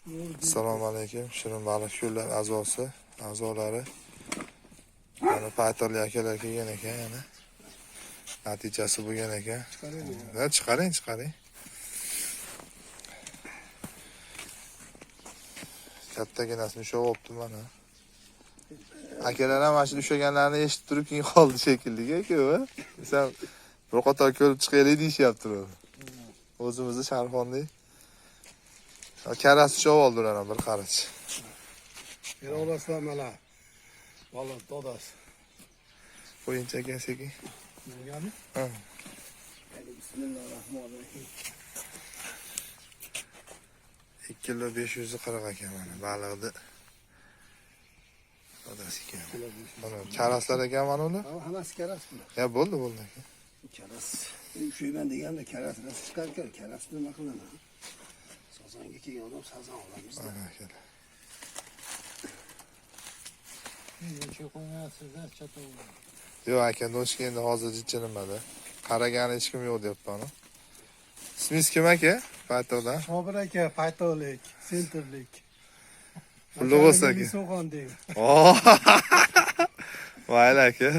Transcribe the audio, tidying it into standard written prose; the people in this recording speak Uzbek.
Assalomu alaykum. Shirin baliq ko'llar a'zolari. Mana patrli akalar kelgan ekan yana. Natijasi bo'lgan ekan. Chiqaring. Kattaginasini ushlab olibdim mana. Akalar ham mana shu ushlaganlarni eshitib turib keyin qoldi shekilli aka-ku. Sen bir qator ko'rib chiqaylik deyishyapti. O'zimizni Sharxondek. Karasi ushlab oldi ular bir qarich. Bera olasizlar mana. Bola to'das. Qo'yincha ekan sekin. Bo'lganmi? Ha. Bismillahirrohmanirrohim. 2 kilo 540 ekan mana baliqni. To'das ekan. Mana karaslar ekan mana ular. Hammasi karas bular. Ya bo'ldi aka. Karas. Ushlayman deganda karas nasıl chiqar ekan? Karas nima qilaman? Sazonga kelgan odam sazon olamiz. Mana akalar. Necha qo'yasizlar chatoqni. Yo'q aka, Toshkentda hozir jichinimada. Qaragani hech kim yo'q deyapman. Ismingiz kim aka? Paytodan. Sobir aka, paytolik, sentrlik. Pulli bo'lsa aka. So'g'on deng. Mayli aka.